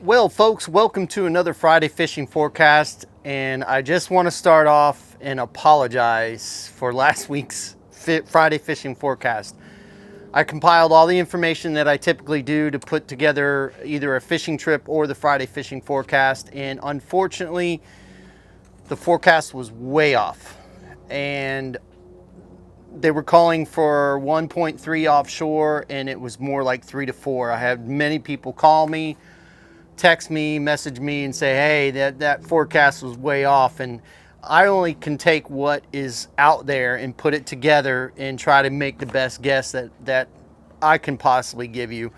Well, folks, welcome to another Friday fishing forecast, and I just want to start off and apologize for last week's Friday fishing forecast. I compiled all the information that I typically do to put together either a fishing trip or the Friday fishing forecast, and unfortunately, the forecast was way off. And they were calling for 1.3 offshore, and it was more like 3 to 4. I had many people call me, text me, message me, and say, hey, that forecast was way off. And I only can take what is out there and put it together and try to make the best guess that I can possibly give you.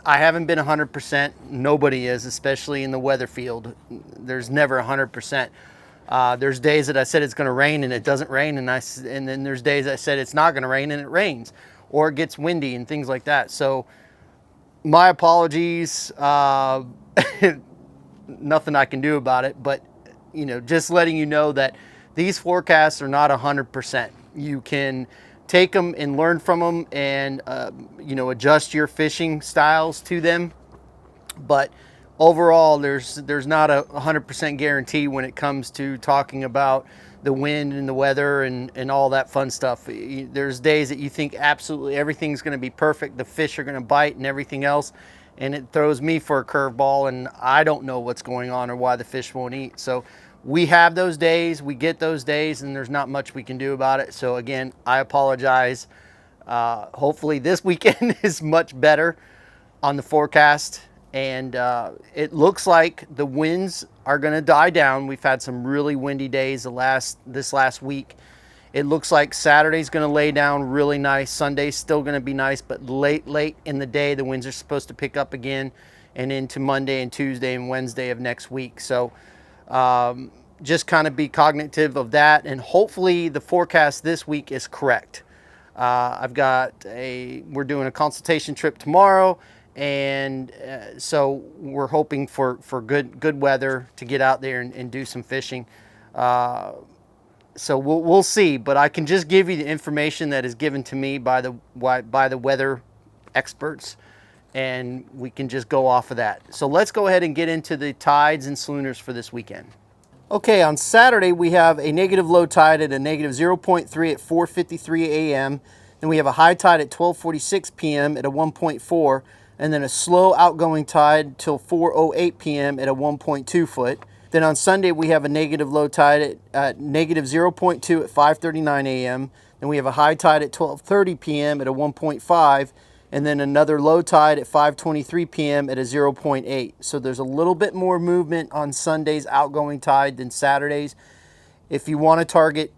I haven't been 100%. Nobody is, especially in the weather field. There's never 100%. There's days that I said it's going to rain and it doesn't rain, and then there's days I said it's not going to rain and it rains, or it gets windy and things like that. So my apologies. Nothing I can do about it, but just letting you know that these forecasts are not 100%. You can take them and learn from them, and adjust your fishing styles to them. But overall, there's not a 100% guarantee when it comes to talking about the wind and the weather and all that fun stuff. There's days that you think absolutely everything's going to be perfect, the fish are going to bite and everything else, and it throws me for a curveball, and I don't know what's going on or why the fish won't eat. So we have those days, we get those days, and there's not much we can do about it. So again, I apologize. Hopefully this weekend is much better on the forecast. And it looks like the winds are going to die down. We've had some really windy days this last week. It looks like Saturday's going to lay down really nice. Sunday's still going to be nice, but late in the day, the winds are supposed to pick up again and into Monday and Tuesday and Wednesday of next week. So just kind of be cognitive of that, and hopefully the forecast this week is correct. We're doing a consultation trip tomorrow, and so we're hoping for good weather to get out there and do some fishing. So we'll see, but I can just give you the information that is given to me by the weather experts, and we can just go off of that. So let's go ahead and get into the tides and Solunars for this weekend. Okay, on Saturday we have a negative low tide at a negative 0.3 at 4:53 a.m. Then we have a high tide at 12:46 p.m. at a 1.4, and then a slow outgoing tide till 4:08 p.m. at a 1.2 foot. Then on Sunday we have a negative low tide at negative 0.2 at 5:39 a.m. Then we have a high tide at 12:30 p.m. at a 1.5, and then another low tide at 5:23 p.m. at a 0.8. So there's a little bit more movement on Sunday's outgoing tide than Saturday's. If you want to target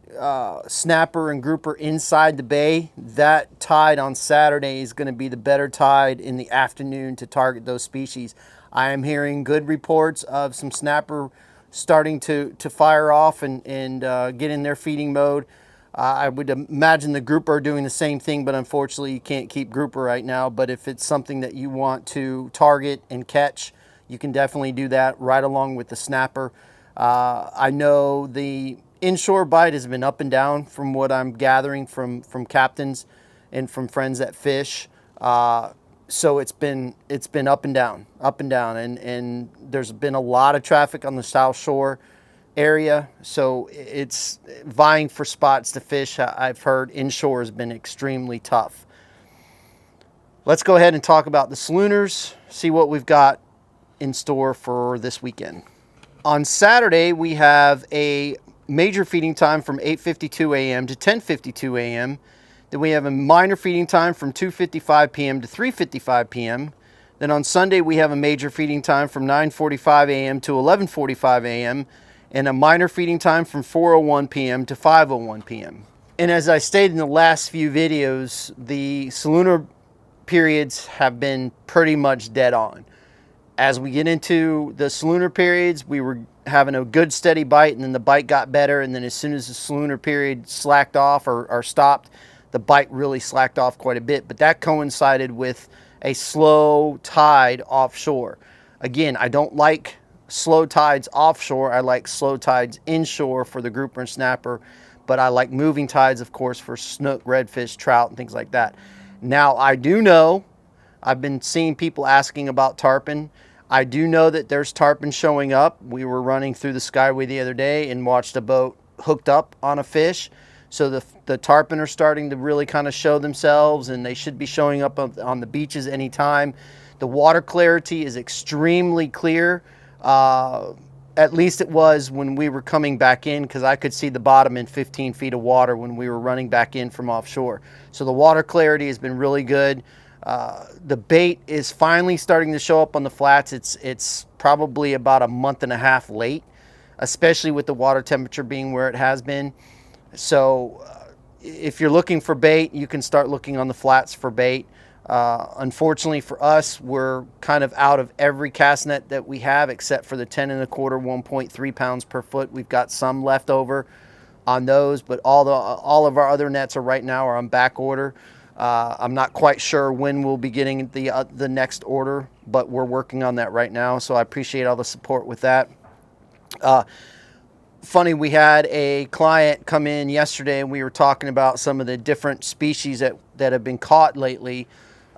snapper and grouper inside the bay, that tide on Saturday is going to be the better tide in the afternoon to target those species. I am hearing good reports of some snapper starting to fire off and get in their feeding mode. I would imagine the grouper are doing the same thing, but unfortunately you can't keep grouper right now. But if it's something that you want to target and catch, you can definitely do that right along with the snapper. I know the inshore bite has been up and down from what I'm gathering from captains and from friends that fish. So it's been up and down, and there's been a lot of traffic on the South Shore area, so it's vying for spots to fish. I've heard inshore has been extremely tough. Let's go ahead and talk about the Solunars, see what we've got in store for this weekend. On Saturday, we have a major feeding time from 8:52 a.m. to 10:52 a.m. Then we have a minor feeding time from 2:55 p.m. to 3:55 p.m. Then on Sunday, we have a major feeding time from 9:45 a.m. to 11:45 a.m. and a minor feeding time from 4:01 p.m. to 5:01 p.m. And as I stated in the last few videos, the Solunar periods have been pretty much dead on. As we get into the Solunar periods, we were having a good steady bite, and then the bite got better, and then as soon as the Solunar period slacked off or stopped, the bite really slacked off quite a bit. But that coincided with a slow tide offshore. Again, I don't like slow tides offshore. I like slow tides inshore for the grouper and snapper, but I like moving tides, of course, for snook, redfish, trout, and things like that. Now, I do know, I've been seeing people asking about tarpon. I do know that there's tarpon showing up. We were running through the Skyway the other day and watched a boat hooked up on a fish. So the tarpon are starting to really kind of show themselves, and they should be showing up on the beaches anytime. The water clarity is extremely clear. At least it was when we were coming back in, because I could see the bottom in 15 feet of water when we were running back in from offshore. So the water clarity has been really good. The bait is finally starting to show up on the flats. It's probably about a month and a half late, especially with the water temperature being where it has been. So if you're looking for bait, you can start looking on the flats for bait. Unfortunately for us, we're kind of out of every cast net that we have except for the 10 1/4, 1.3 pounds per foot. We've got some left over on those, but all of our other nets are right now are on back order. I'm not quite sure when we'll be getting the next order, but we're working on that right now. So I appreciate all the support with that. Funny, we had a client come in yesterday and we were talking about some of the different species that have been caught lately,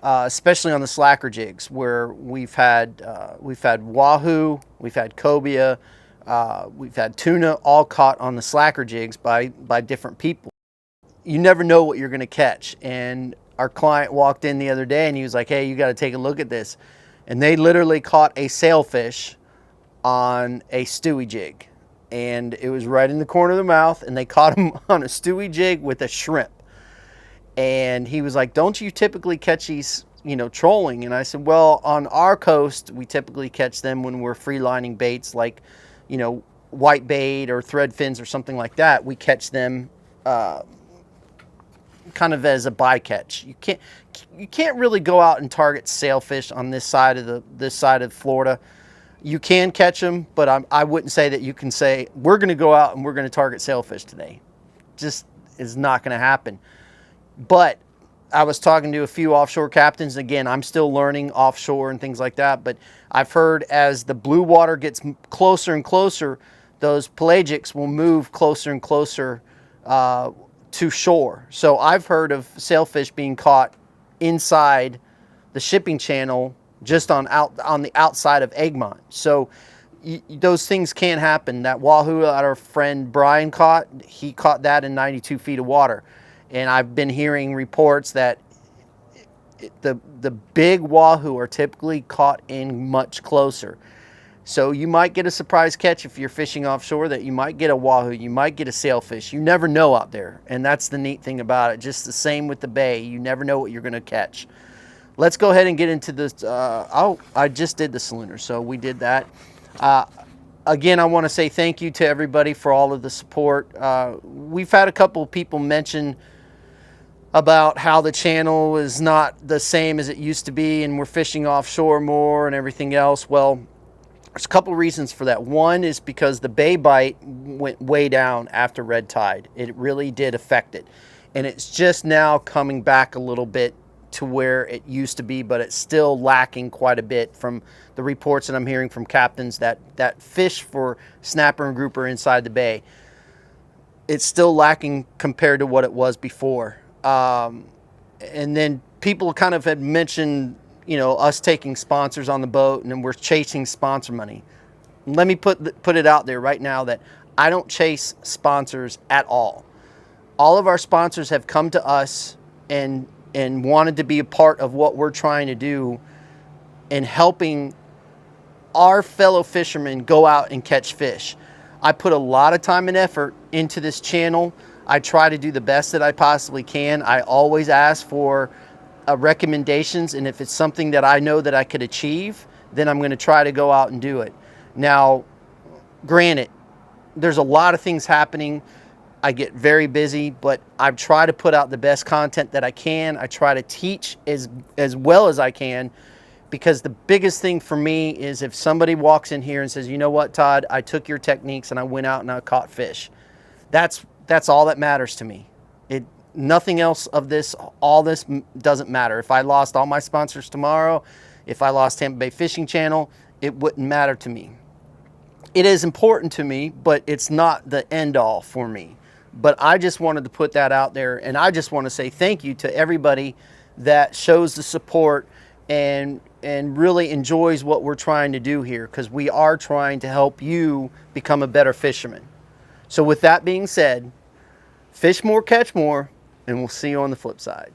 especially on the slacker jigs, where we've had wahoo, we've had cobia, we've had tuna, all caught on the slacker jigs by different people. You never know what you're going to catch. And our client walked in the other day and he was like, hey, you got to take a look at this. And they literally caught a sailfish on a stewie jig. And it was right in the corner of the mouth, and they caught him on a stewie jig with a shrimp. And he was like, don't you typically catch these, trolling? And I said, well, on our coast, we typically catch them when we're free lining baits like, white bait or thread fins or something like that. We catch them kind of as a bycatch. You can't really go out and target sailfish on this side of Florida. You can catch them, but I wouldn't say that you can say, we're going to go out and we're going to target sailfish today. Just is not going to happen. But I was talking to a few offshore captains. Again, I'm still learning offshore and things like that, but I've heard as the blue water gets closer and closer, those pelagics will move closer and closer to shore. So I've heard of sailfish being caught inside the shipping channel, just on the outside of Egmont. So those things can happen. That wahoo that our friend Brian caught, he caught that in 92 feet of water. And I've been hearing reports that the big wahoo are typically caught in much closer. So you might get a surprise catch if you're fishing offshore, that you might get a wahoo, you might get a sailfish. You never know out there. And that's the neat thing about it. Just the same with the bay. You never know what you're going to catch. Let's go ahead and get into this. I just did the Solunar, so we did that. Again, I want to say thank you to everybody for all of the support. We've had a couple of people mention about how the channel is not the same as it used to be and we're fishing offshore more and everything else. Well, there's a couple reasons for that. One is because the bay bite went way down after red tide. It really did affect it. And it's just now coming back a little bit to where it used to be, but it's still lacking quite a bit from the reports that I'm hearing from captains that fish for snapper and grouper inside the bay. It's still lacking compared to what it was before. And then people kind of had mentioned, us taking sponsors on the boat and then we're chasing sponsor money. Let me put it out there right now that I don't chase sponsors at all. All of our sponsors have come to us and wanted to be a part of what we're trying to do in helping our fellow fishermen go out and catch fish. I put a lot of time and effort into this channel. I try to do the best that I possibly can. I always ask for recommendations, and if it's something that I know that I could achieve, then I'm going to try to go out and do it. Now, granted, there's a lot of things happening. I get very busy, but I try to put out the best content that I can. I try to teach as well as I can, because the biggest thing for me is if somebody walks in here and says, you know what, Todd, I took your techniques and I went out and I caught fish. That's all that matters to me. Nothing else of this, all this doesn't matter. If I lost all my sponsors tomorrow, if I lost Tampa Bay Fishing Channel, it wouldn't matter to me. It is important to me, but it's not the end all for me. But I just wanted to put that out there, and I just want to say thank you to everybody that shows the support and really enjoys what we're trying to do here, because we are trying to help you become a better fisherman. So with that being said, fish more, catch more, and we'll see you on the flip side.